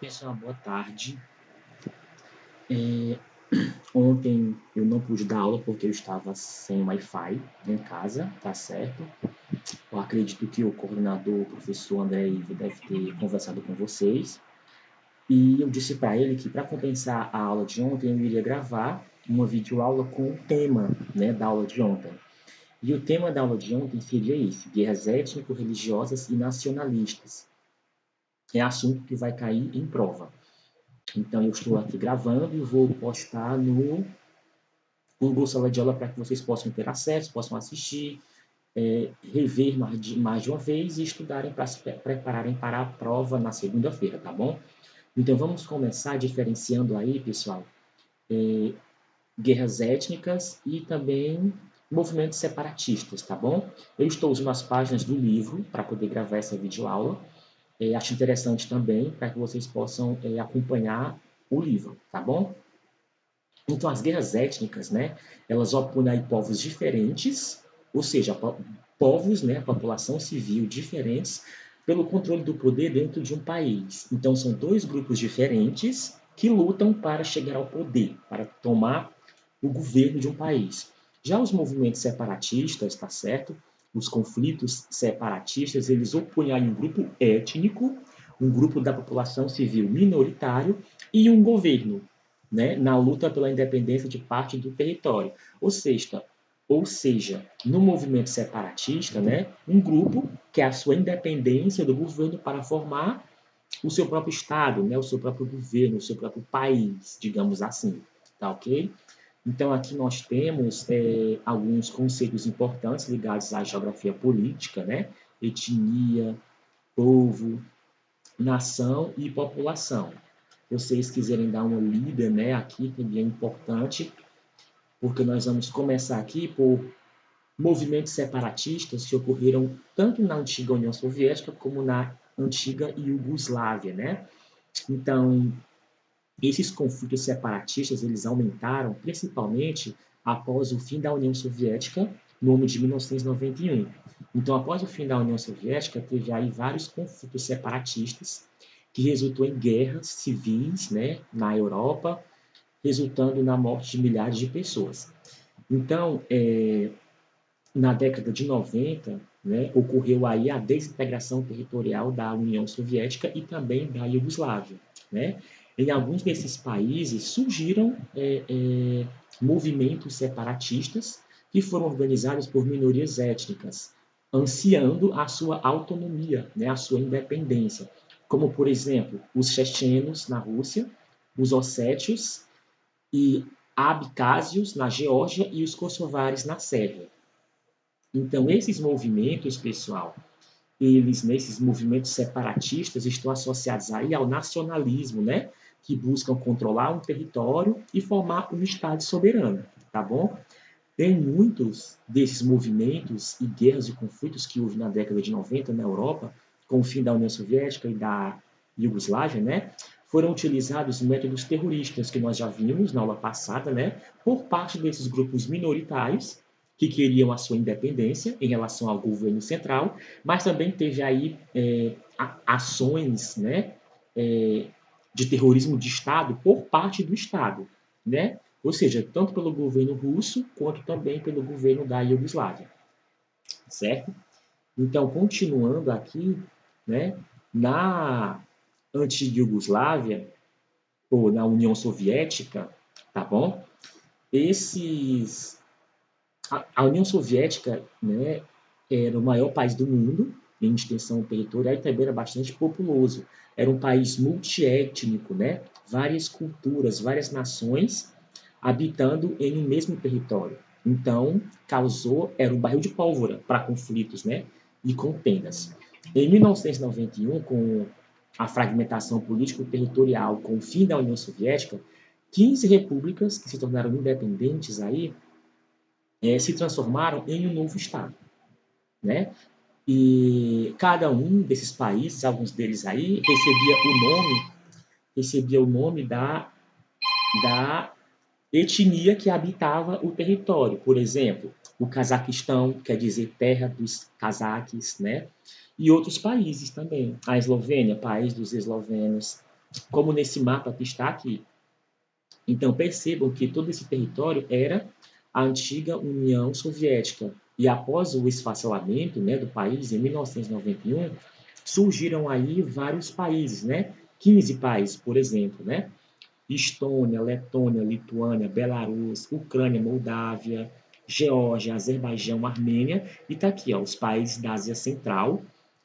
Pessoal, boa tarde. Ontem eu não pude dar aula porque eu estava sem Wi-Fi em casa, tá certo? Eu acredito que o coordenador, o professor André Ivo, deve ter conversado com vocês. E eu disse para ele que para compensar a aula de ontem, eu iria gravar uma videoaula com o tema, né, da aula de ontem. E o tema da aula de ontem seria esse: guerras étnico-religiosas e nacionalistas. É assunto que vai cair em prova. Então, eu estou aqui gravando e vou postar no Google Sala de Aula para que vocês possam ter acesso, possam assistir, rever mais de uma vez e estudarem para se prepararem para a prova na segunda-feira, tá bom? Então, vamos começar diferenciando aí, pessoal, guerras étnicas e também movimentos separatistas, tá bom? Eu estou usando as páginas do livro para poder gravar essa videoaula. Acho interessante também para que vocês possam acompanhar o livro, tá bom? Então, as guerras étnicas, né, elas opõem aí povos diferentes, ou seja, povos, né, população civil diferentes, pelo controle do poder dentro de um país. Então, são dois grupos diferentes que lutam para chegar ao poder, para tomar o governo de um país. Já os movimentos separatistas, tá certo? Os conflitos separatistas, eles opõem aí um grupo étnico, um grupo da população civil minoritário e um governo, né, na luta pela independência de parte do território. Ou seja, no movimento separatista, né, um grupo quer a sua independência do governo para formar o seu próprio Estado, né, o seu próprio governo, o seu próprio país, digamos assim. Tá ok? Então, aqui nós temos alguns conceitos importantes ligados à geografia política, né? Etnia, povo, nação e população. Vocês quiserem dar uma lida, né, aqui também é importante, porque nós vamos começar aqui por movimentos separatistas que ocorreram tanto na antiga União Soviética como na antiga Iugoslávia, né? Então, esses conflitos separatistas eles aumentaram principalmente após o fim da União Soviética no ano de 1991. Então, após o fim da União Soviética, teve aí vários conflitos separatistas que resultou em guerras civis, né, na Europa, resultando na morte de milhares de pessoas. Então, na década de 90, né, ocorreu aí a desintegração territorial da União Soviética e também da Iugoslávia, né? Em alguns desses países surgiram movimentos separatistas que foram organizados por minorias étnicas, ansiando a sua autonomia, né, a sua independência, como, por exemplo, os chechenos na Rússia, os ossétios e abcásios na Geórgia e os kosovares na Sérvia. Então, esses movimentos, pessoal, nesses movimentos separatistas, estão associados aí ao nacionalismo, né? Que buscam controlar um território e formar um Estado soberano, tá bom? Tem muitos desses movimentos e guerras e conflitos que houve na década de 90 na Europa, com o fim da União Soviética e da Iugoslávia, né? Foram utilizados métodos terroristas que nós já vimos na aula passada, né? Por parte desses grupos minoritários que queriam a sua independência em relação ao governo central, mas também teve aí ações, né? De terrorismo de Estado por parte do Estado, né? Ou seja, tanto pelo governo russo quanto também pelo governo da Iugoslávia, certo? Então, continuando aqui, né, na antiga Iugoslávia ou na União Soviética, tá bom? A União Soviética, né, era o maior país do mundo em extensão territorial e também era bastante populoso. Era um país multiétnico, né? Várias culturas, várias nações habitando em um mesmo território. Então, era um barril de pólvora para conflitos, né? E contendas. Em 1991, com a fragmentação político-territorial, com o fim da União Soviética, 15 repúblicas que se tornaram independentes aí, se transformaram em um novo Estado, né? E cada um desses países, alguns deles aí, recebia o nome da etnia que habitava o território. Por exemplo, o Cazaquistão quer dizer terra dos cazaques, né? E outros países também. A Eslovênia, país dos eslovenos. como nesse mapa que está aqui. Então, percebam que todo esse território era a antiga União Soviética. E após o esfacelamento, né, do país, em 1991, surgiram aí vários países, né? 15 países, por exemplo, né? Estônia, Letônia, Lituânia, Belarus, Ucrânia, Moldávia, Geórgia, Azerbaijão, Armênia, e está aqui, ó, os países da Ásia Central,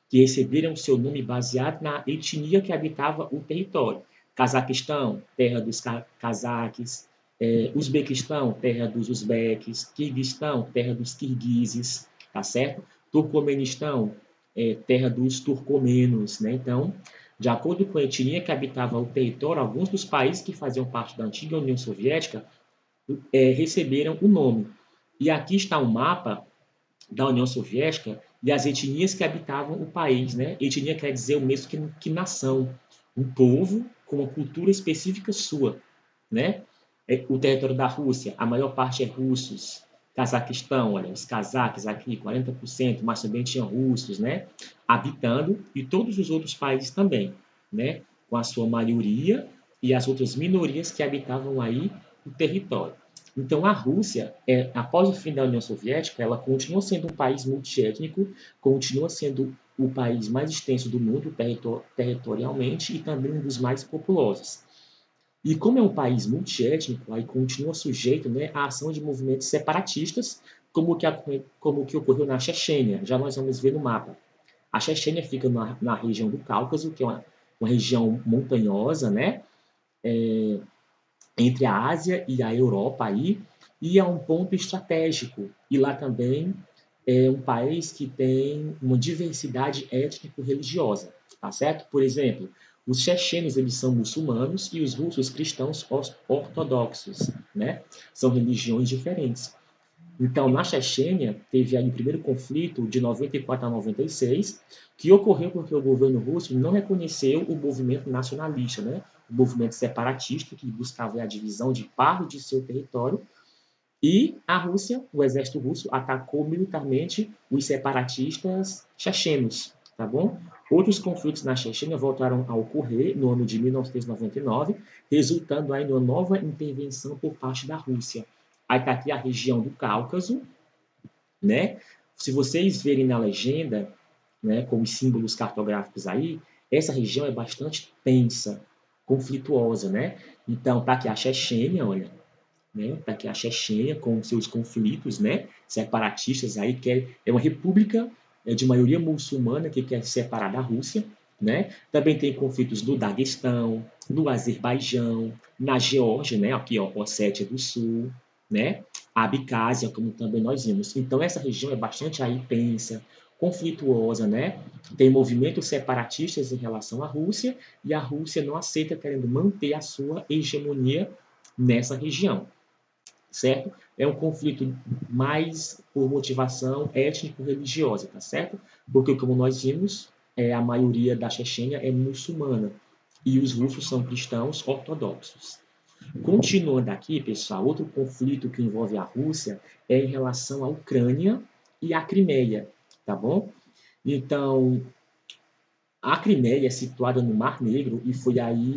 que receberam seu nome baseado na etnia que habitava o território. Cazaquistão, terra dos cazaques, Uzbequistão, terra dos uzbeques, Quirguistão, terra dos quirguizes, tá certo? Turcomenistão, terra dos turcomenos, né? Então, de acordo com a etnia que habitava o território, alguns dos países que faziam parte da antiga União Soviética receberam o nome. E aqui está um mapa da União Soviética e as etnias que habitavam o país, né? Etnia quer dizer o mesmo que nação, um povo com uma cultura específica sua, né? O território da Rússia, a maior parte é russos. Cazaquistão, olha, os cazaques aqui, 40%, mas também tinham russos, né? Habitando, e todos os outros países também, né? Com a sua maioria e as outras minorias que habitavam aí o território. Então, a Rússia, após o fim da União Soviética, ela continua sendo um país multiétnico, continua sendo o país mais extenso do mundo territorialmente e também um dos mais populosos. E como é um país multiétnico, aí continua sujeito, né, à ação de movimentos separatistas, como o que ocorreu na Chechênia. Já nós vamos ver no mapa. A Chechênia fica na região do Cáucaso, que é uma região montanhosa, né, entre a Ásia e a Europa aí, e é um ponto estratégico. E lá também é um país que tem uma diversidade étnico-religiosa, tá certo? Por exemplo, os chechenos eles são muçulmanos e os russos cristãos ortodoxos, né? São religiões diferentes. Então, na Chechênia, teve aí o primeiro conflito de 94 a 96, que ocorreu porque o governo russo não reconheceu o movimento nacionalista, né? O movimento separatista, que buscava a divisão de parte de seu território, e a Rússia, o exército russo, atacou militarmente os separatistas chechenos, tá bom? Outros conflitos na Chechênia voltaram a ocorrer no ano de 1999, resultando aí numa nova intervenção por parte da Rússia. Aí está aqui a região do Cáucaso, né? Se vocês verem na legenda, né, com os símbolos cartográficos aí, essa região é bastante tensa, conflituosa, né? Então, tá aqui a Chechênia, olha, né? Tá aqui a Chechênia com seus conflitos, né? Separatistas aí, que é uma república de maioria muçulmana que quer se separar da Rússia, né? Também tem conflitos no Daguestão, no Azerbaijão, na Geórgia, né? Aqui, ó, Ossétia do Sul, né? A Abcásia, como também nós vimos. Então, essa região é bastante aí tensa, conflituosa, né? Tem movimentos separatistas em relação à Rússia e a Rússia não aceita, querendo manter a sua hegemonia nessa região, certo? É um conflito mais por motivação étnico-religiosa, tá certo? Porque, como nós vimos, a maioria da Chechênia é muçulmana e os russos são cristãos ortodoxos. Continuando aqui, pessoal, outro conflito que envolve a Rússia é em relação à Ucrânia e à Crimeia, tá bom? Então, a Crimeia é situada no Mar Negro e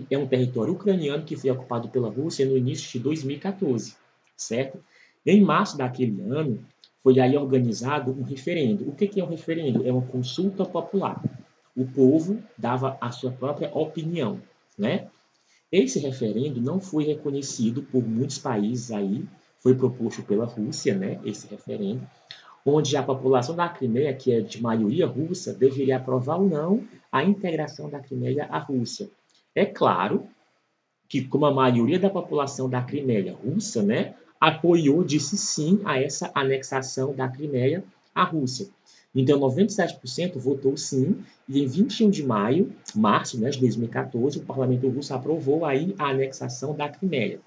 é um território ucraniano que foi ocupado pela Rússia no início de 2014, certo? Em março daquele ano, foi aí organizado um referendo. O que é um referendo? É uma consulta popular. O povo dava a sua própria opinião, né? Esse referendo não foi reconhecido por muitos países aí, foi proposto pela Rússia, né, esse referendo, onde a população da Crimeia, que é de maioria russa, deveria aprovar ou não a integração da Crimeia à Rússia. É claro que, como a maioria da população da Crimeia russa, né, apoiou, disse sim a essa anexação da Crimeia à Rússia. Então, 97% votou sim, e em 21 de março, né, de 2014, o parlamento russo aprovou aí a anexação da Crimeia.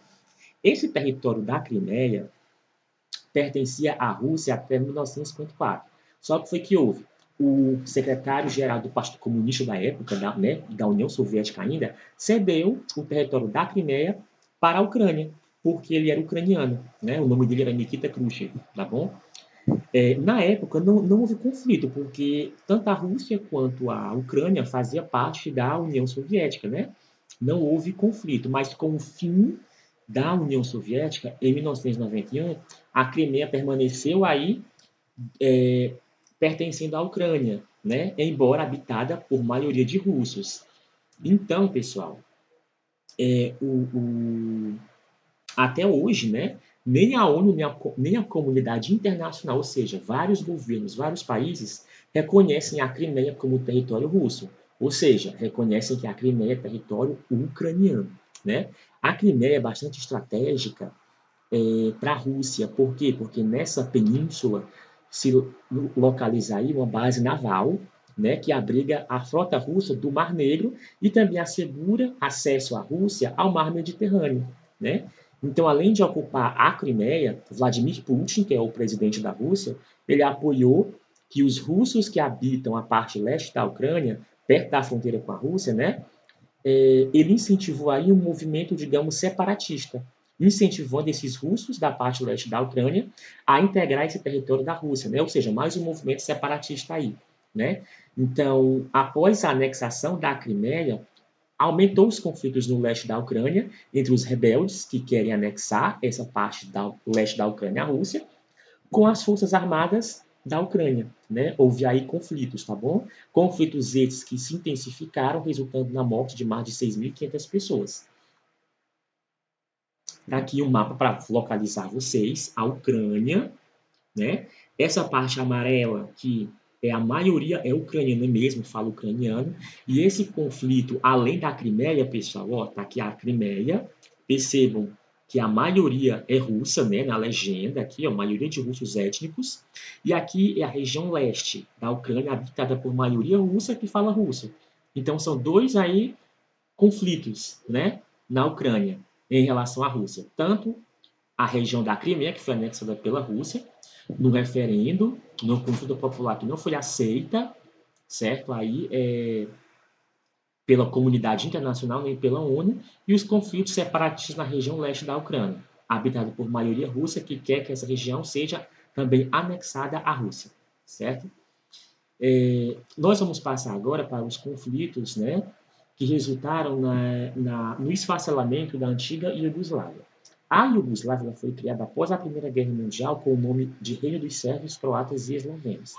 Esse território da Crimeia pertencia à Rússia até 1954. Só que foi que houve o secretário-geral do Partido Comunista da época, da União Soviética ainda, cedeu o território da Crimeia para a Ucrânia, porque ele era ucraniano, né? O nome dele era Nikita Khrushchev, tá bom? Na época não houve conflito, porque tanto a Rússia quanto a Ucrânia fazia parte da União Soviética, né? não houve conflito, mas com o fim da União Soviética, em 1991, a Crimeia permaneceu aí pertencendo à Ucrânia, né? Embora habitada por maioria de russos. Então, pessoal, é, o, o, até hoje, né, nem a ONU, nem a comunidade internacional, ou seja, vários governos, vários países, reconhecem a Crimeia como território russo. Ou seja, reconhecem que a Crimeia é território ucraniano. Né? A Crimeia é bastante estratégica para a Rússia. Por quê? Porque nessa península se localiza aí uma base naval, né, que abriga a frota russa do Mar Negro e também assegura acesso à Rússia ao Mar Mediterrâneo. Né? Então, além de ocupar a Crimeia, Vladimir Putin, que é o presidente da Rússia, ele apoiou que os russos que habitam a parte leste da Ucrânia, perto da fronteira com a Rússia, né, ele incentivou aí um movimento, digamos, separatista, incentivando esses russos da parte leste da Ucrânia a integrar esse território da Rússia, né? Ou seja, mais um movimento separatista aí, né? Então, após a anexação da Crimeia, aumentou os conflitos no leste da Ucrânia entre os rebeldes que querem anexar essa parte do leste da Ucrânia à Rússia com as forças armadas da Ucrânia. Né? Houve aí conflitos, tá bom? Conflitos esses que se intensificaram, resultando na morte de mais de 6.500 pessoas. Aqui um mapa para localizar vocês, a Ucrânia, né? Essa parte amarela que é a maioria é ucraniana mesmo, fala ucraniano, e esse conflito, além da Crimeia, pessoal, ó, tá aqui a Crimeia, percebam que a maioria é russa, né, na legenda aqui, ó, maioria de russos étnicos, e aqui é a região leste da Ucrânia, habitada por maioria russa que fala russo. Então são dois aí conflitos, né, na Ucrânia em relação à Rússia, tanto a região da Crimeia, que foi anexada pela Rússia, no referendo, no consulta popular que não foi aceita, certo? Aí pela comunidade internacional nem pela ONU, e os conflitos separatistas na região leste da Ucrânia, habitada por maioria russa que quer que essa região seja também anexada à Rússia, certo? Nós vamos passar agora para os conflitos, né, que resultaram no esfacelamento da antiga Iugoslávia. A Iugoslávia foi criada após a Primeira Guerra Mundial com o nome de Reino dos Sérvios, Croatas e Eslovenos.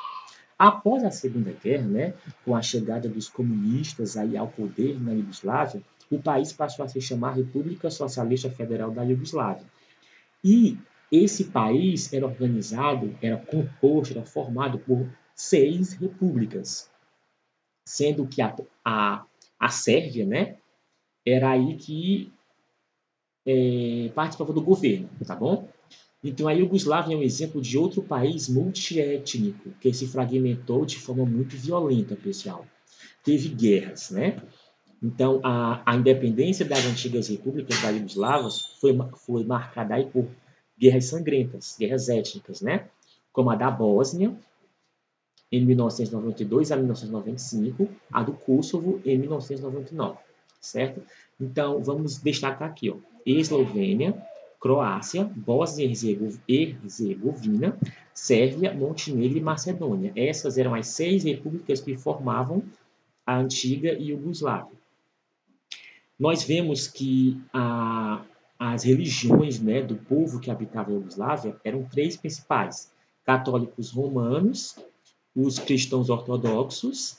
Após a Segunda Guerra, né, com a chegada dos comunistas aí ao poder na Iugoslávia, o país passou a se chamar República Socialista Federal da Iugoslávia. E esse país era organizado, era composto, era formado por 6 repúblicas, sendo que a Sérvia, né, era aí que participava do governo, tá bom? Então a Iugoslávia é um exemplo de outro país multiétnico que se fragmentou de forma muito violenta, pessoal. Teve guerras, né? Então a independência das antigas repúblicas da Iugoslávia foi marcada aí por guerras sangrentas, guerras étnicas, né? Como a da Bósnia, em 1992 a 1995, a do Kosovo em 1999, certo? Então, vamos destacar aqui, ó, Eslovênia, Croácia, Bósnia e Herzegovina, Sérvia, Montenegro e Macedônia. Essas eram as 6 repúblicas que formavam a antiga Iugoslávia. Nós vemos que as religiões, né, do povo que habitava a Iugoslávia eram 3 principais: católicos romanos, os cristãos ortodoxos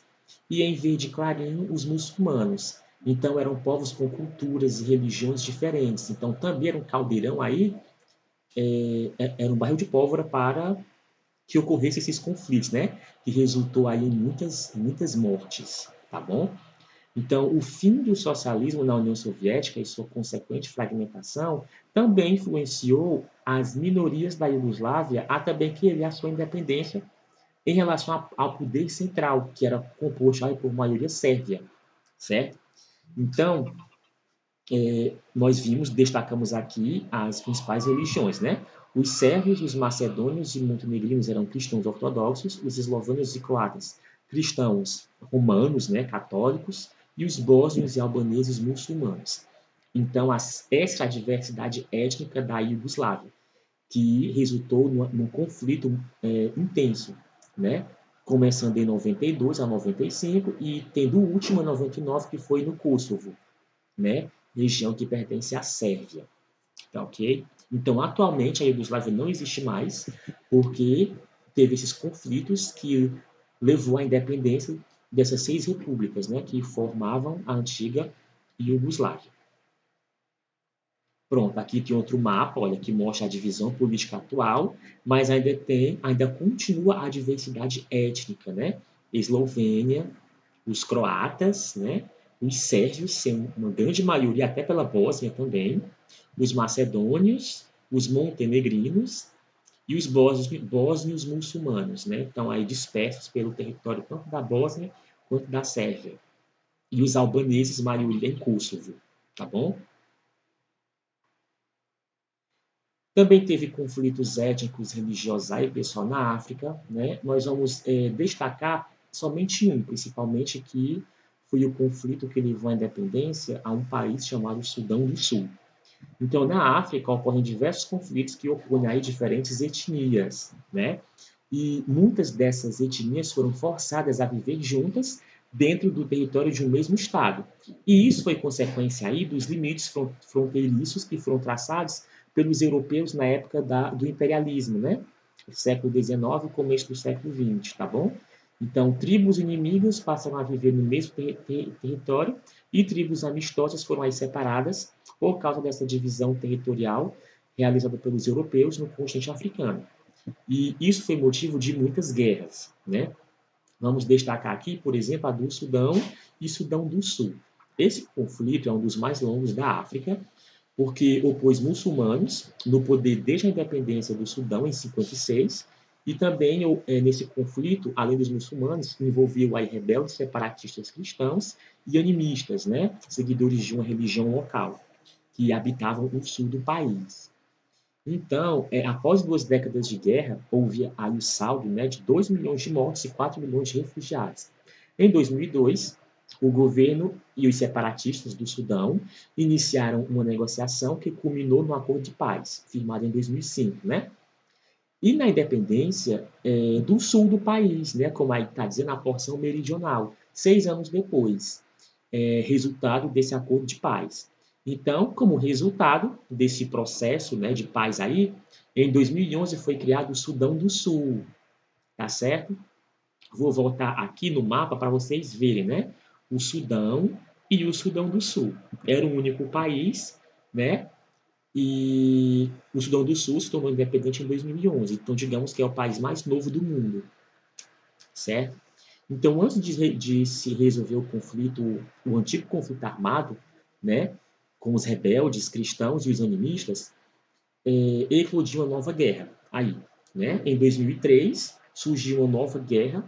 e, em verde clarinho, os muçulmanos. Então, eram povos com culturas e religiões diferentes. Então, também era um caldeirão aí, era um barril de pólvora para que ocorressem esses conflitos, né? Que resultou aí em muitas mortes, tá bom? Então, o fim do socialismo na União Soviética e sua consequente fragmentação também influenciou as minorias da Iugoslávia a também querer a sua independência em relação ao poder central, que era composto aí por maioria sérvia, certo? Então, nós destacamos aqui as principais religiões, né? Os sérvios, os macedônios e montenegrinos eram cristãos ortodoxos, os eslovênios e croatas cristãos romanos, né, católicos, e os bósnios e albaneses muçulmanos. Então, essa é a diversidade étnica da Iugoslávia, que resultou num conflito intenso, né? Começando em 92 a 95 e tendo o último em 99, que foi no Kosovo. né, região que pertence à Sérvia, tá ok? Então, atualmente, a Iugoslávia não existe mais, porque teve esses conflitos que levou à independência dessas 6 repúblicas, né, que formavam a antiga Iugoslávia. Pronto, aqui tem outro mapa, olha, que mostra a divisão política atual, mas ainda continua a diversidade étnica, né? Eslovênia, os croatas, né? Os sérvios, são uma grande maioria, até pela Bósnia também, os macedônios, os montenegrinos e os bósnios muçulmanos, né? Estão aí dispersos pelo território tanto da Bósnia quanto da Sérvia. E os albaneses, maioria em Kosovo, tá bom? Também teve conflitos étnicos, religiosos e pessoal na África, né? Nós vamos destacar somente um, principalmente, que foi o conflito que levou à independência a um país chamado Sudão do Sul. Então, na África ocorrem diversos conflitos que opõem aí diferentes etnias, né? E muitas dessas etnias foram forçadas a viver juntas dentro do território de um mesmo estado. E isso foi consequência aí dos limites fronteiriços que foram traçados pelos europeus na época do imperialismo, né? Século XIX e começo do século XX, tá bom? Então, tribos inimigas passaram a viver no mesmo território e tribos amistosas foram aí separadas por causa dessa divisão territorial realizada pelos europeus no continente africano. E isso foi motivo de muitas guerras, né? Vamos destacar aqui, por exemplo, a do Sudão e Sudão do Sul. Esse conflito é um dos mais longos da África, porque opôs muçulmanos no poder desde a independência do Sudão, em 56, e também nesse conflito, além dos muçulmanos, envolveu aí rebeldes separatistas cristãos e animistas, né, seguidores de uma religião local, que habitavam o sul do país. Então, após 2 décadas de guerra, houve aí o saldo, né, de 2 milhões de mortos e 4 milhões de refugiados. Em 2002, o governo e os separatistas do Sudão iniciaram uma negociação que culminou no acordo de paz, firmado em 2005, né? E na independência do sul do país, né, como aí está dizendo, a porção meridional, 6 anos depois, resultado desse acordo de paz. Então, como resultado desse processo, né, de paz aí, em 2011 foi criado o Sudão do Sul, tá certo? Vou voltar aqui no mapa para vocês verem, né? O Sudão e o Sudão do Sul. Era um único país, né? E o Sudão do Sul se tornou independente em 2011. Então, digamos que é o país mais novo do mundo, certo? Então, antes de se resolver o conflito, o antigo conflito armado, né, com os rebeldes cristãos e os animistas, eclodiu uma nova guerra. Aí, né, em 2003, surgiu uma nova guerra.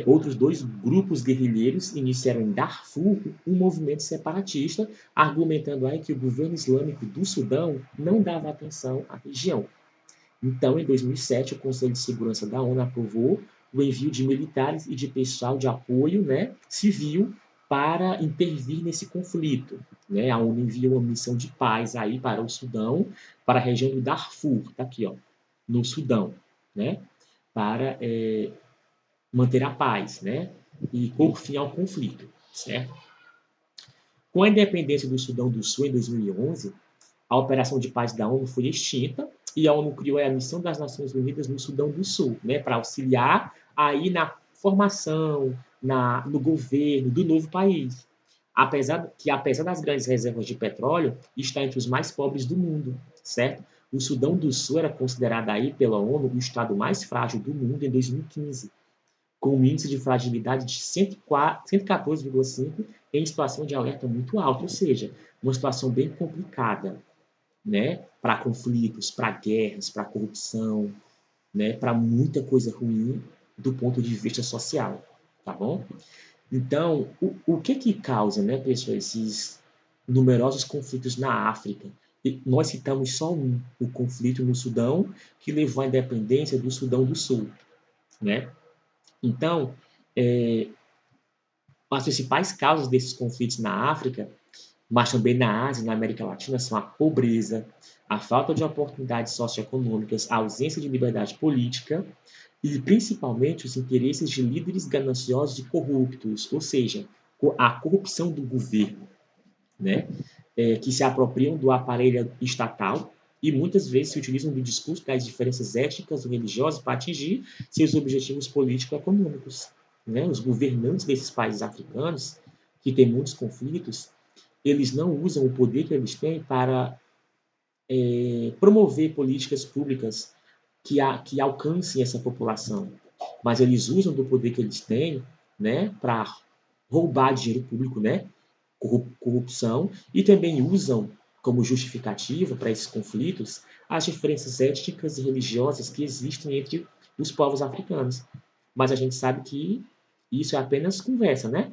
Outros 2 grupos guerrilheiros iniciaram em Darfur um movimento separatista, argumentando aí que o governo islâmico do Sudão não dava atenção à região. Então, em 2007, o Conselho de Segurança da ONU aprovou o envio de militares e de pessoal de apoio, né, civil para intervir nesse conflito. Né? A ONU enviou uma missão de paz aí para o Sudão, para a região do Darfur, tá aqui, ó, no Sudão, né, para manter a paz, né, e pôr fim ao conflito, certo? Com a independência do Sudão do Sul em 2011, a operação de paz da ONU foi extinta e a ONU criou a missão das Nações Unidas no Sudão do Sul, né, para auxiliar aí na formação, no governo do novo país. Apesar das grandes reservas de petróleo, está entre os mais pobres do mundo, certo? O Sudão do Sul era considerado aí pela ONU o estado mais frágil do mundo em 2015, com um índice de fragilidade de 114,5 em situação de alerta muito alto, ou seja, uma situação bem complicada, né, para conflitos, para guerras, para corrupção, né, para muita coisa ruim do ponto de vista social, tá bom? Então, o que causa, né, pessoal, esses numerosos conflitos na África? E nós citamos só um, o conflito no Sudão, que levou à independência do Sudão do Sul, né? Então, as principais causas desses conflitos na África, mas também na Ásia e na América Latina, são a pobreza, a falta de oportunidades socioeconômicas, a ausência de liberdade política e, principalmente, os interesses de líderes gananciosos e corruptos, ou seja, a corrupção do governo. né? Que se apropriam do aparelho estatal e muitas vezes se utilizam do discurso das diferenças étnicas ou religiosas para atingir seus objetivos político-econômicos, né? Os governantes desses países africanos, que têm muitos conflitos, eles não usam o poder que eles têm para promover políticas públicas que alcancem essa população, mas eles usam do poder que eles têm, né, para roubar dinheiro público, né, corrupção, e também usam como justificativa para esses conflitos as diferenças étnicas e religiosas que existem entre os povos africanos. Mas a gente sabe que isso é apenas conversa, né?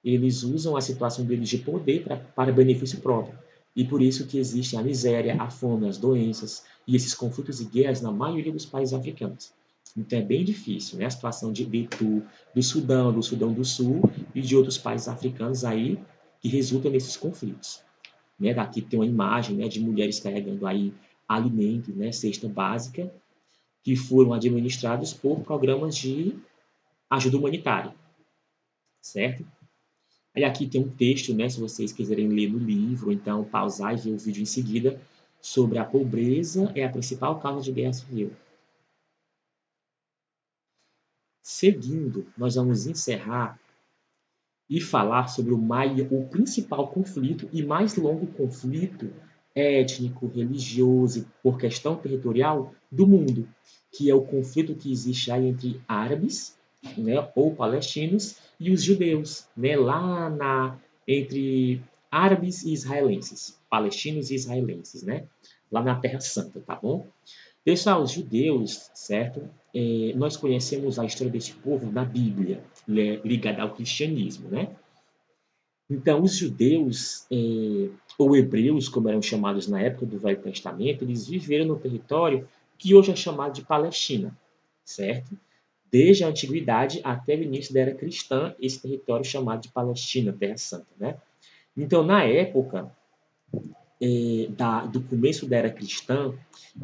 Eles usam a situação deles de poder para benefício próprio. E por isso que existe a miséria, a fome, as doenças e esses conflitos e guerras na maioria dos países africanos. Então é bem difícil, né? A situação do Sudão do Sul e de outros países africanos aí que resultam nesses conflitos. Né? Daqui tem uma imagem, né, de mulheres carregando aí alimento, né, cesta básica, que foram administrados por programas de ajuda humanitária, certo? Aí aqui tem um texto, né, se vocês quiserem ler no livro, então pausar e ver o vídeo em seguida, sobre a pobreza é a principal causa de guerra civil. Seguindo, nós vamos encerrar e falar sobre o principal conflito e mais longo conflito étnico, religioso, por questão territorial do mundo, que é o conflito que existe aí entre árabes, né, ou palestinos, e os judeus, né, entre árabes e israelenses, palestinos e israelenses, né, lá na Terra Santa, tá bom? Pessoal, os judeus, certo? Nós conhecemos a história desse povo na Bíblia, ligada ao cristianismo, né? Então, os judeus, ou hebreus, como eram chamados na época do Velho Testamento, eles viveram no território que hoje é chamado de Palestina, certo? Desde a antiguidade até o início da era cristã, esse território chamado de Palestina, Terra Santa, né? Então, na época do começo da era cristã,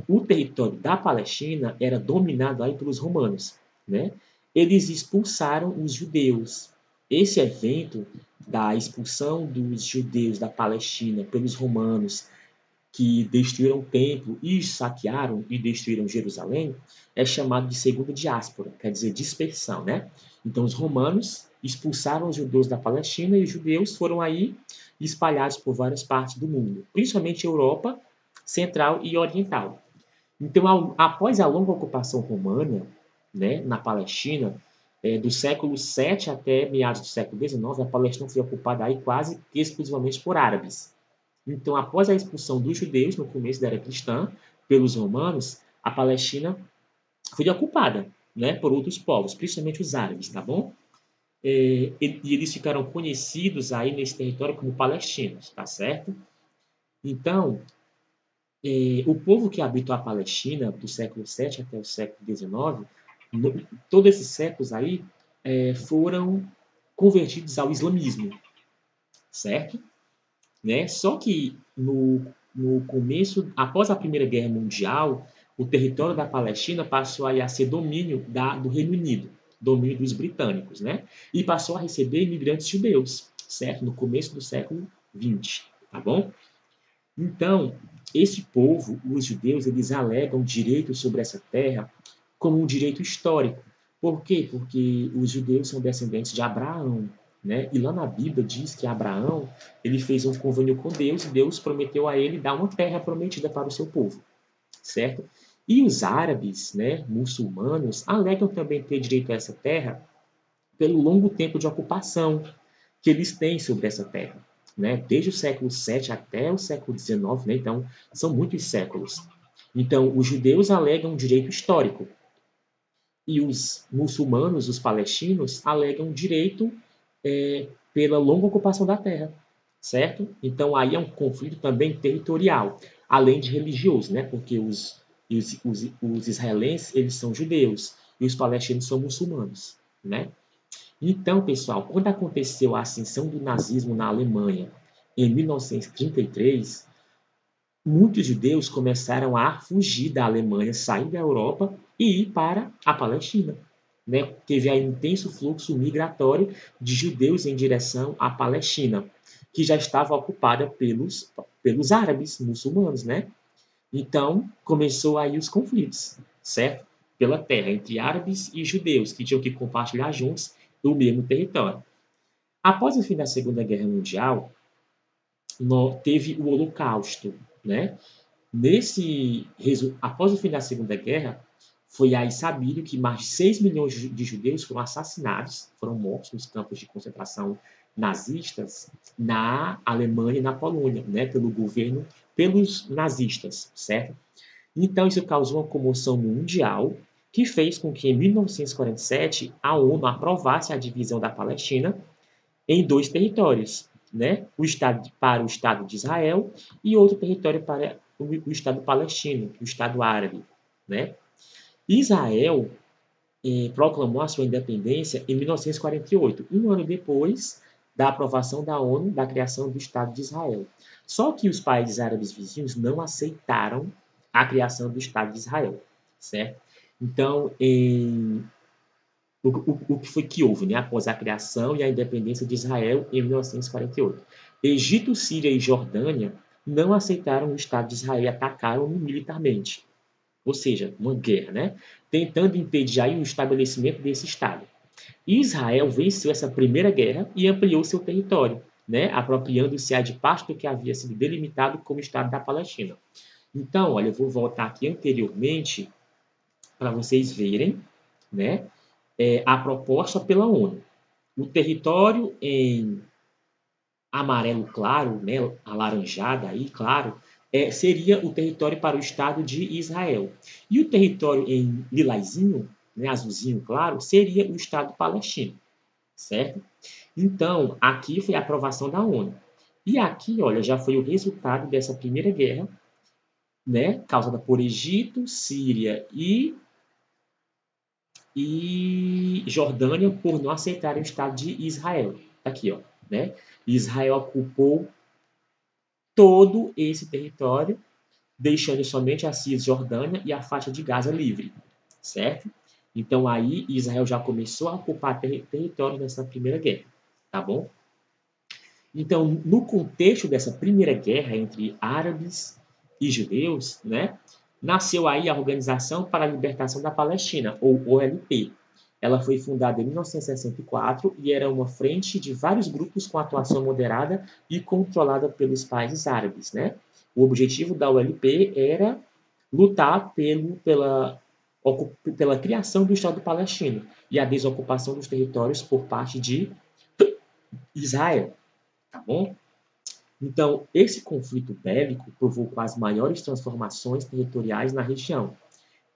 o território da Palestina era dominado aí pelos romanos, né? Eles expulsaram os judeus. Esse evento da expulsão dos judeus da Palestina pelos romanos, que destruíram o templo e saquearam e destruíram Jerusalém, é chamado de segunda diáspora, quer dizer dispersão, né? Então os romanos expulsaram os judeus da Palestina e os judeus foram aí espalhados por várias partes do mundo, principalmente Europa Central e Oriental. Então, após a longa ocupação romana, né, na Palestina, do século 7 até meados do século 19, a Palestina foi ocupada aí quase exclusivamente por árabes. Então, após a expulsão dos judeus no começo da era cristã pelos romanos, a Palestina foi ocupada, né, por outros povos, principalmente os árabes, tá bom? E eles ficaram conhecidos aí nesse território como palestinos, tá certo? Então, o povo que habitou a Palestina do século 7 até o século 19, todos esses séculos aí foram convertidos ao islamismo, certo? Né? Só que no começo, após a Primeira Guerra Mundial, o território da Palestina passou a ser domínio do Reino Unido, domínio dos britânicos, né? E passou a receber imigrantes judeus, certo? No começo do século XX, tá bom? Então, esse povo, os judeus, eles alegam direito sobre essa terra como um direito histórico. Por quê? Porque os judeus são descendentes de Abraão, né? E lá na Bíblia diz que Abraão, ele fez um convênio com Deus e Deus prometeu a ele dar uma terra prometida para o seu povo, certo? E os árabes, né, muçulmanos, alegam também ter direito a essa terra pelo longo tempo de ocupação que eles têm sobre essa terra, né? Desde o século 7 até o século 19, né? Então, são muitos séculos. Então, os judeus alegam direito histórico e os muçulmanos, os palestinos, alegam direito pela longa ocupação da terra, certo? Então, aí é um conflito também territorial, além de religioso, né? Porque os israelenses, eles são judeus e os palestinos são muçulmanos, né? Então, pessoal, quando aconteceu a ascensão do nazismo na Alemanha em 1933, muitos judeus começaram a fugir da Alemanha, sair da Europa e ir para a Palestina. Né? Teve aí um intenso fluxo migratório de judeus em direção à Palestina. que já estava ocupada pelos árabes muçulmanos, né? Então, começou aí os conflitos, certo? Pela terra, entre árabes e judeus, que tinham que compartilhar juntos o mesmo território. Após o fim da Segunda Guerra Mundial, teve o Holocausto, né? Após o fim da Segunda Guerra, foi aí sabido que mais de 6 milhões de judeus foram assassinados, foram mortos nos campos de concentração nazistas na Alemanha e na Polônia, né, pelos nazistas, certo? Então isso causou uma comoção mundial que fez com que em 1947 a ONU aprovasse a divisão da Palestina em dois territórios, né? Para o Estado de Israel e outro território para o Estado palestino, o Estado árabe, né? Israel proclamou a sua independência em 1948, um ano depois da aprovação da ONU da criação do Estado de Israel. Só que os países árabes vizinhos não aceitaram a criação do Estado de Israel, certo? Então, o que foi que houve, né, após a criação e a independência de Israel em 1948? Egito, Síria e Jordânia não aceitaram o Estado de Israel e atacaram-no militarmente, ou seja, uma guerra, né, tentando impedir aí o estabelecimento desse Estado. Israel venceu essa primeira guerra e ampliou seu território, né, apropriando-se de parte do que havia sido delimitado como Estado da Palestina. Então, olha, eu vou voltar aqui anteriormente para vocês verem, né, a proposta pela ONU. O território em amarelo claro, né, alaranjado aí, claro, seria o território para o Estado de Israel. E o território em lilazinho, né, azulzinho claro, seria o Estado palestino, certo? Então, aqui foi a aprovação da ONU. E aqui, olha, já foi o resultado dessa primeira guerra, né, causada por Egito, Síria e Jordânia por não aceitarem o Estado de Israel. Aqui, ó, né? Israel ocupou todo esse território, deixando somente a Cisjordânia e a faixa de Gaza livre, certo? Então aí Israel já começou a ocupar território nessa primeira guerra, tá bom? Então, no contexto dessa primeira guerra entre árabes e judeus, né, nasceu aí a Organização para a Libertação da Palestina, ou OLP. Ela foi fundada em 1964 e era uma frente de vários grupos com atuação moderada e controlada pelos países árabes, né? O objetivo da OLP era lutar pela criação do Estado palestino e a desocupação dos territórios por parte de Israel, tá bom? Então, esse conflito bélico provocou as maiores transformações territoriais na região.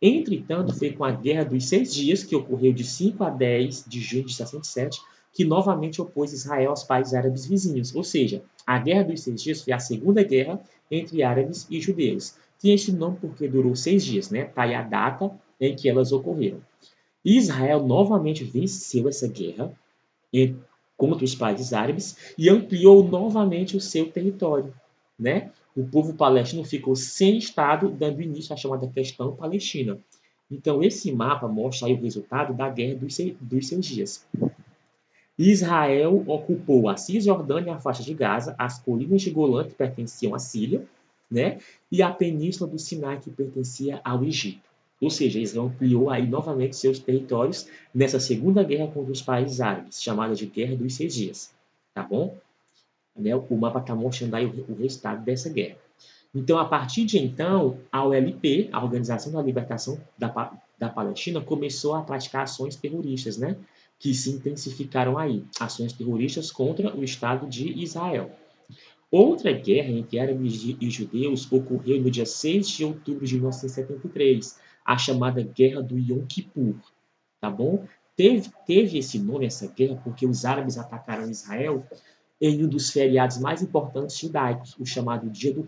Entretanto, foi com a Guerra dos Seis Dias, que ocorreu de 5 a 10 de junho de 67, que novamente opôs Israel aos países árabes vizinhos. Ou seja, a Guerra dos Seis Dias foi a segunda guerra entre árabes e judeus. Tinha esse nome porque durou 6 dias, né? Está aí a data em que elas ocorreram. Israel novamente venceu essa guerra contra os países árabes e ampliou novamente o seu território, né? O povo palestino ficou sem Estado, dando início à chamada questão palestina. Então, esse mapa mostra aí o resultado da Guerra dos Seis Dias. Israel ocupou a Cisjordânia, a faixa de Gaza, as colinas de Golã, que pertenciam à Síria, né? E a península do Sinai, que pertencia ao Egito. Ou seja, Israel ampliou aí novamente seus territórios nessa segunda guerra contra os países árabes, chamada de Guerra dos Seis Dias. Tá bom? Né? O mapa está mostrando aí o resultado dessa guerra. Então, a partir de então, a OLP, a Organização da Libertação da Palestina, começou a praticar ações terroristas, né? Que se intensificaram aí, ações terroristas contra o Estado de Israel. Outra guerra entre árabes e judeus ocorreu no dia 6 de outubro de 1973, a chamada Guerra do Yom Kippur, tá bom? Teve esse nome, essa guerra, porque os árabes atacaram Israel em um dos feriados mais importantes judaicos, o chamado Dia do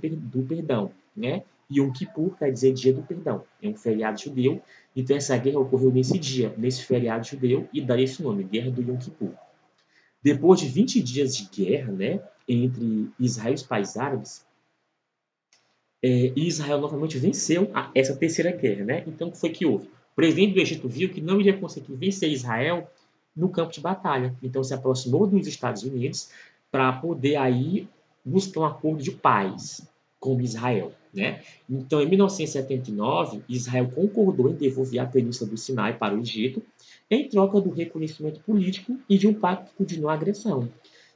Perdão, né? Yom Kippur quer dizer Dia do Perdão, é um feriado judeu, então essa guerra ocorreu nesse dia, nesse feriado judeu, e daí esse nome, Guerra do Yom Kippur. Depois de 20 dias de guerra, né, entre Israel e os países árabes, Israel novamente venceu essa terceira guerra, né? Então, o que foi que houve? O presidente do Egito viu que não iria conseguir vencer Israel no campo de batalha, então se aproximou dos Estados Unidos para poder aí buscar um acordo de paz com Israel, né? Então, em 1979, Israel concordou em devolver a Península do Sinai para o Egito, em troca do reconhecimento político e de um pacto de não agressão.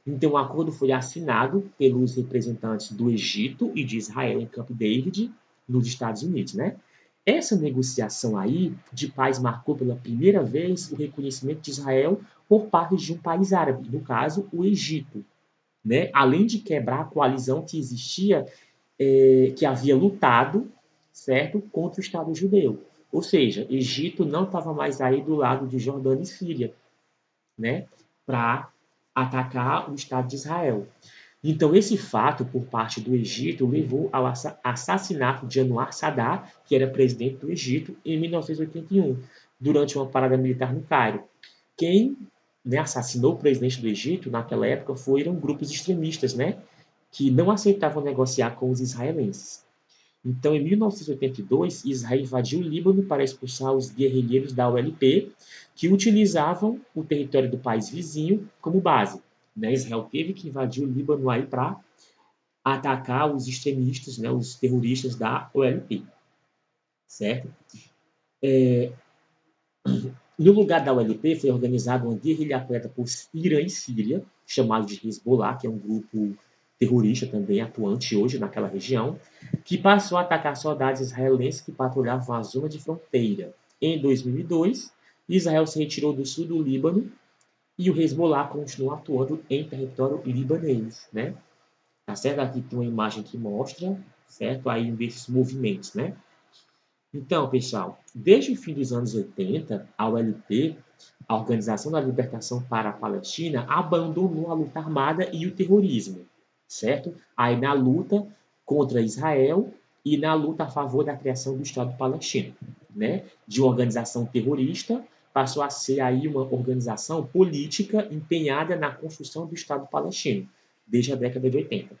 Então, o acordo foi assinado pelos representantes do Egito e de Israel em Camp David, nos Estados Unidos, né? Essa negociação aí de paz marcou pela primeira vez o reconhecimento de Israel por parte de um país árabe, no caso, o Egito, né? Além de quebrar a coalizão que existia, que havia lutado, certo, contra o Estado judeu. Ou seja, Egito não estava mais aí do lado de Jordânia e Síria, né, para atacar o Estado de Israel. Então, esse fato, por parte do Egito, levou ao assassinato de Anwar Sadat, que era presidente do Egito, em 1981, durante uma parada militar no Cairo. Quem, né, assassinou o presidente do Egito naquela época foram grupos extremistas, né, que não aceitavam negociar com os israelenses. Então, em 1982, Israel invadiu o Líbano para expulsar os guerrilheiros da OLP, que utilizavam o território do país vizinho como base. Né? Israel teve que invadir o Líbano aí para atacar os extremistas, né, os terroristas da OLP, certo? No lugar da OLP foi organizada uma guerrilha apoiada por Irã e Síria, chamada de Hezbollah, que é um grupo terrorista também atuante hoje naquela região, que passou a atacar soldados israelenses que patrulhavam a zona de fronteira. Em 2002, Israel se retirou do sul do Líbano e o Hezbollah continuou atuando em território libanês, né? Tá certo? Aqui tem uma imagem que mostra, certo? Aí um desses movimentos, né? Então, pessoal, desde o fim dos anos 80, a OLP, a Organização da Libertação para a Palestina, abandonou a luta armada e o terrorismo, certo? Aí na luta contra Israel e na luta a favor da criação do Estado palestino, né? De uma organização terrorista passou a ser aí uma organização política empenhada na construção do Estado palestino, desde a década de 80.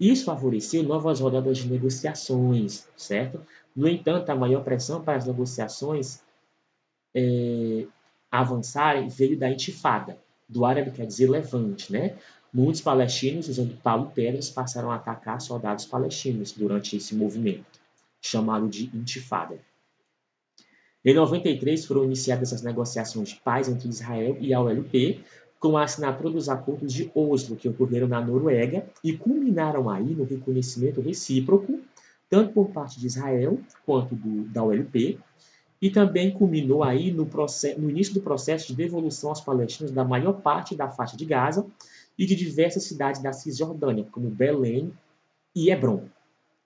Isso favoreceu novas rodadas de negociações, certo? No entanto, a maior pressão para as negociações avançarem veio da intifada, do árabe quer dizer levante, né? Muitos palestinos, usando pau e pedras, passaram a atacar soldados palestinos durante esse movimento, chamado de intifada. Em 93 foram iniciadas as negociações de paz entre Israel e a OLP, com a assinatura dos acordos de Oslo, que ocorreram na Noruega, e culminaram aí no reconhecimento recíproco, tanto por parte de Israel quanto da OLP, e também culminou aí no início do processo de devolução aos palestinos da maior parte da faixa de Gaza e de diversas cidades da Cisjordânia, como Belém e Hebron.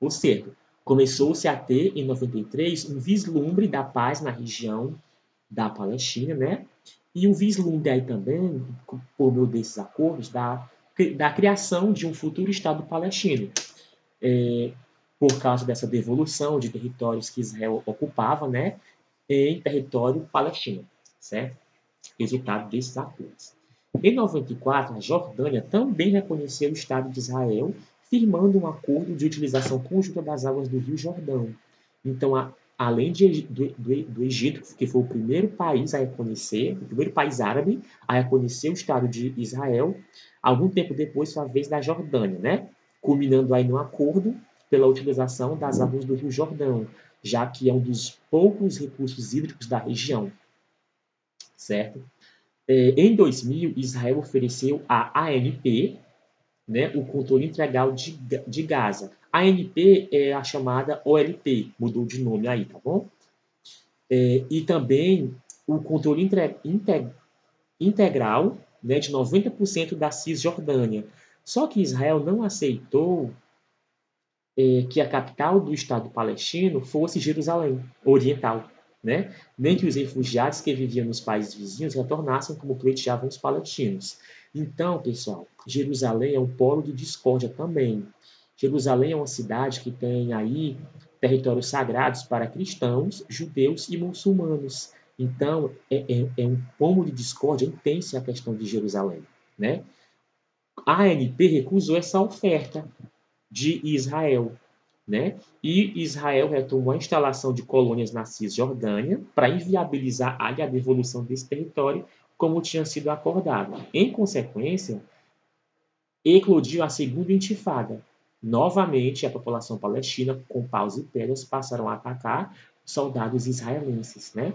Ou seja, começou-se a ter, em 93, um vislumbre da paz na região da Palestina, né? E um vislumbre aí também, por meio desses acordos, da criação de um futuro Estado palestino, por causa dessa devolução de territórios que Israel ocupava, né? Em território palestino, certo? Resultado desses acordos. Em 94, a Jordânia também reconheceu o Estado de Israel, firmando um acordo de utilização conjunta das águas do Rio Jordão. Então, além do Egito, que foi o primeiro país a reconhecer, o primeiro país árabe a reconhecer o Estado de Israel, algum tempo depois foi a vez da Jordânia, né? Culminando aí no acordo pela utilização das águas do Rio Jordão, já que é um dos poucos recursos hídricos da região, certo? Em 2000, Israel ofereceu à ANP, né, o controle integral de Gaza. A ANP é a chamada OLP, mudou de nome aí, tá bom? E também o controle integral, né, de 90% da Cisjordânia. Só que Israel não aceitou que a capital do Estado palestino fosse Jerusalém Oriental, né? Nem que os refugiados que viviam nos países vizinhos retornassem como pleiteavam os palestinos. Então, pessoal, Jerusalém é um polo de discórdia também. Jerusalém é uma cidade que tem aí territórios sagrados para cristãos, judeus e muçulmanos. Então, é um ponto de discórdia intensa a questão de Jerusalém, né? A ANP recusou essa oferta de Israel, né? E Israel retomou a instalação de colônias na Cisjordânia para inviabilizar a devolução desse território, como tinha sido acordado. Em consequência, eclodiu a segunda intifada. Novamente, a população palestina, com paus e pedras, passaram a atacar soldados israelenses, né?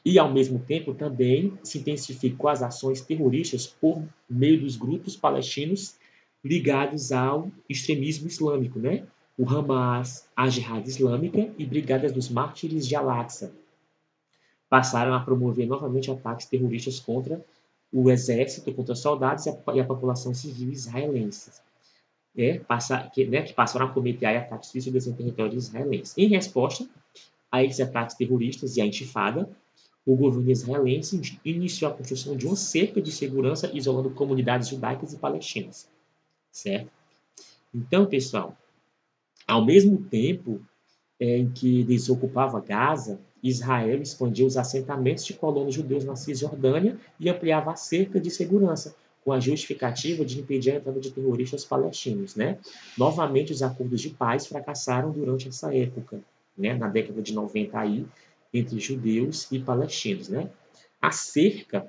E, ao mesmo tempo, também se intensificou as ações terroristas por meio dos grupos palestinos ligados ao extremismo islâmico, né? O Hamas, a Jihad Islâmica e Brigadas dos Mártires de Al-Aqsa passaram a promover novamente ataques terroristas contra o exército, contra soldados e a população civil israelense, que passaram a cometer ataques suicidas em território israelense. Em resposta a esses ataques terroristas e à intifada, o governo israelense iniciou a construção de uma cerca de segurança isolando comunidades judaicas e palestinas, certo? Então, pessoal, ao mesmo tempo em que desocupava Gaza, Israel expandia os assentamentos de colonos judeus na Cisjordânia e ampliava a cerca de segurança, com a justificativa de impedir a entrada de terroristas palestinos, né? Novamente, os acordos de paz fracassaram durante essa época, né? Na década de 90 aí, entre judeus e palestinos, né? A cerca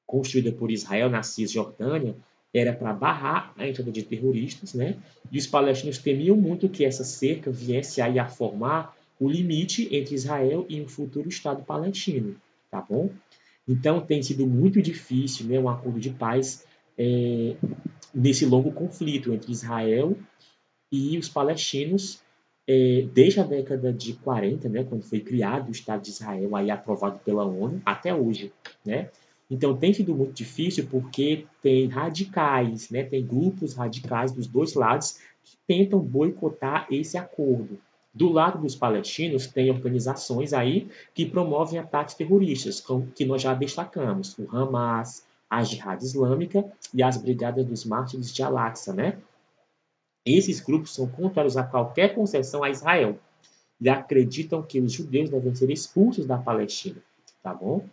construída por Israel na Cisjordânia era para barrar a entrada de terroristas, né? E os palestinos temiam muito que essa cerca viesse aí a formar o limite entre Israel e um futuro Estado palestino, tá bom? Então tem sido muito difícil, né, um acordo de paz nesse longo conflito entre Israel e os palestinos desde a década de 40, né, quando foi criado o Estado de Israel, aí aprovado pela ONU, até hoje, né? Então tem sido muito difícil porque tem radicais, né, tem grupos radicais dos dois lados que tentam boicotar esse acordo. Do lado dos palestinos, tem organizações aí que promovem ataques terroristas, como que nós já destacamos, o Hamas, a Jihad Islâmica e as Brigadas dos Mártires de Al-Aqsa, né? Esses grupos são contrários a qualquer concessão a Israel e acreditam que os judeus devem ser expulsos da Palestina, tá bom?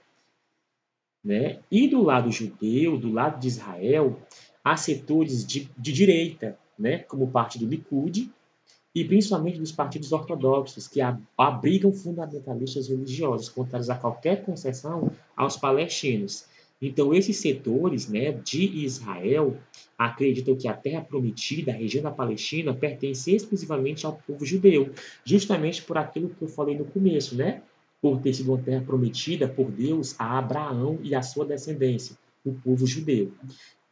Né? E do lado judeu, do lado de Israel, há setores de direita, né? Como o partido Likud e principalmente dos partidos ortodoxos, que abrigam fundamentalistas religiosos contrários a qualquer concessão aos palestinos. Então, esses setores, né, de Israel acreditam que a terra prometida, a região da Palestina, pertence exclusivamente ao povo judeu, justamente por aquilo que eu falei no começo, né? Por ter sido uma terra prometida por Deus a Abraão e a sua descendência, o povo judeu.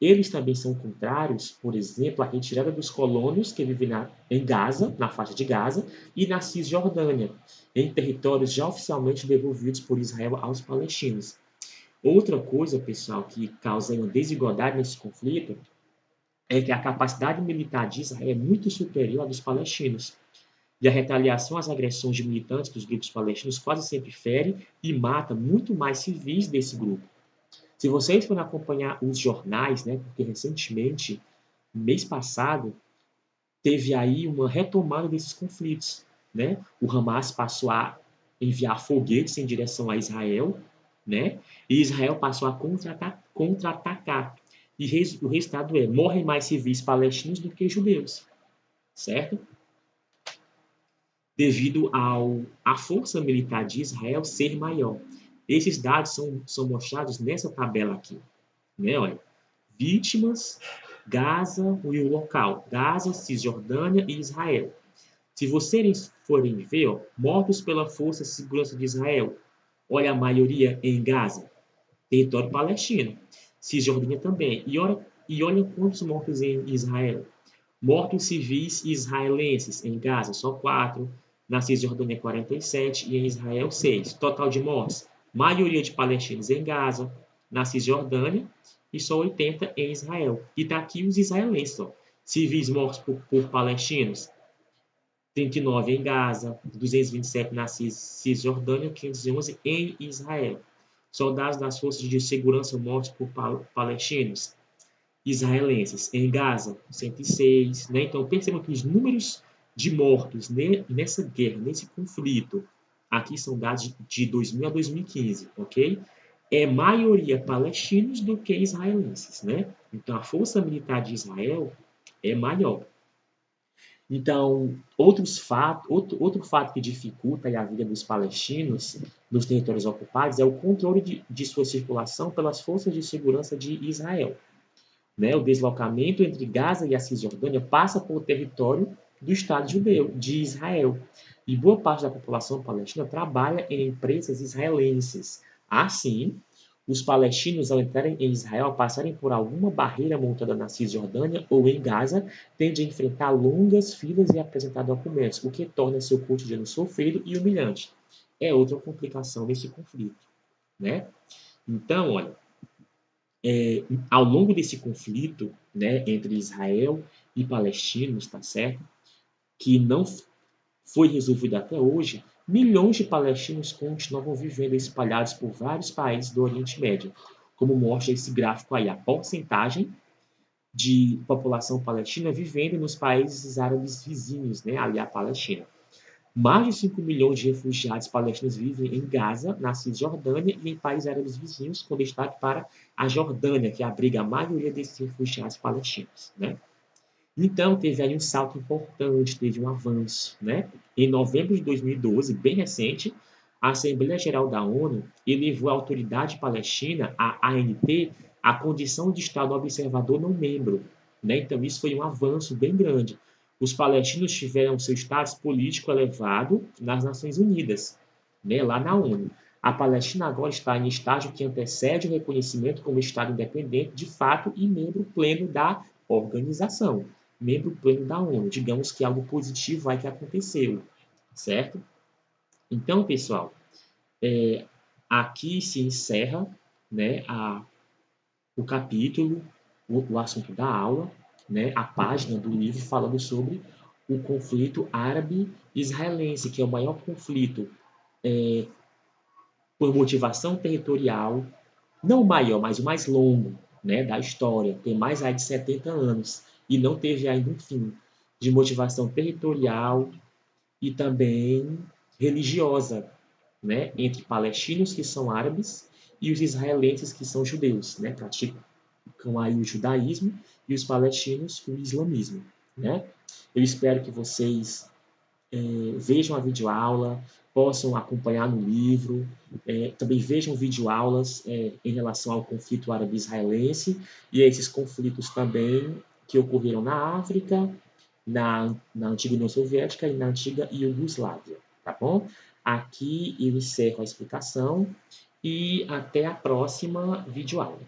Eles também são contrários, por exemplo, à retirada dos colonos que vivem em Gaza, na faixa de Gaza, e na Cisjordânia, em territórios já oficialmente devolvidos por Israel aos palestinos. Outra coisa, pessoal, que causa uma desigualdade nesse conflito é que a capacidade militar de Israel é muito superior à dos palestinos. E a retaliação às agressões de militantes dos grupos palestinos quase sempre fere e mata muito mais civis desse grupo. Se vocês forem acompanhar os jornais, né, porque recentemente, no mês passado, teve aí uma retomada desses conflitos, né? O Hamas passou a enviar foguetes em direção a Israel, né? E Israel passou a contra-atacar. E o resultado é, morrem mais civis palestinos do que judeus, certo? Devido à força militar de Israel ser maior. Esses dados são mostrados nessa tabela aqui, né? Olha, vítimas, Gaza e o local, Gaza, Cisjordânia e Israel. Se vocês forem ver, ó, mortos pela Força de Segurança de Israel, olha a maioria em Gaza, território palestino, Cisjordânia também. E olha quantos mortos em Israel. Mortos civis israelenses em Gaza, só 4, na Cisjordânia 47 e em Israel 6. Total de mortes, maioria de palestinos em Gaza, na Cisjordânia e só 80 em Israel. E está aqui os israelenses, ó. Civis mortos por palestinos, 39 em Gaza, 227 na Cisjordânia, 511 em Israel. Soldados das forças de segurança mortos por palestinos, israelenses em Gaza, 106. Né? Então, percebam que os números de mortos nessa guerra, nesse conflito, aqui são dados de 2000 a 2015, ok? É maioria palestinos do que israelenses, né? Então, a força militar de Israel é maior. Então, outro fato que dificulta a vida dos palestinos nos territórios ocupados é o controle de sua circulação pelas forças de segurança de Israel. né, o deslocamento entre Gaza e a Cisjordânia passa por território do Estado judeu, de Israel. E boa parte da população palestina trabalha em empresas israelenses. Assim, os palestinos, ao entrarem em Israel, passarem por alguma barreira montada na Cisjordânia ou em Gaza, tendem a enfrentar longas filas e apresentar documentos, o que torna seu cotidiano sofrido e humilhante. É outra complicação desse conflito, né? Então, olha, ao longo desse conflito, né, entre Israel e palestinos, tá certo? Que não foi resolvido até hoje, milhões de palestinos continuam vivendo espalhados por vários países do Oriente Médio. Como mostra esse gráfico aí, a porcentagem de população palestina vivendo nos países árabes vizinhos, né, ali à Palestina. Mais de 5 milhões de refugiados palestinos vivem em Gaza, na Cisjordânia e em países árabes vizinhos, com destaque para a Jordânia, que abriga a maioria desses refugiados palestinos, né? Então, teve aí um salto importante, teve um avanço, né? Em novembro de 2012, bem recente, a Assembleia Geral da ONU elevou a Autoridade Palestina, a ANP, à condição de Estado observador não membro, né? Então, isso foi um avanço bem grande. Os palestinos tiveram seu status político elevado nas Nações Unidas, né? Lá na ONU. A Palestina agora está em estágio que antecede o reconhecimento como Estado independente, de fato, e membro pleno da organização, membro pleno da ONU. Digamos que algo positivo aí que aconteceu, certo? Então, pessoal, aqui se encerra, né, o capítulo, o assunto da aula, né, a página do livro falando sobre o conflito árabe-israelense, que é o maior conflito por motivação territorial, não o maior, mas o mais longo, né, da história. Tem mais aí de 70 anos e não teve ainda um fim, de motivação territorial e também religiosa, né, entre palestinos que são árabes e os israelenses que são judeus, né, praticam aí o judaísmo e os palestinos o islamismo, né? Eu espero que vocês vejam a videoaula, possam acompanhar no livro, também vejam videoaulas em relação ao conflito árabe-israelense e a esses conflitos também que ocorreram na África, na antiga União Soviética e na antiga Iugoslávia, tá bom? Aqui eu encerro a explicação e até a próxima videoaula.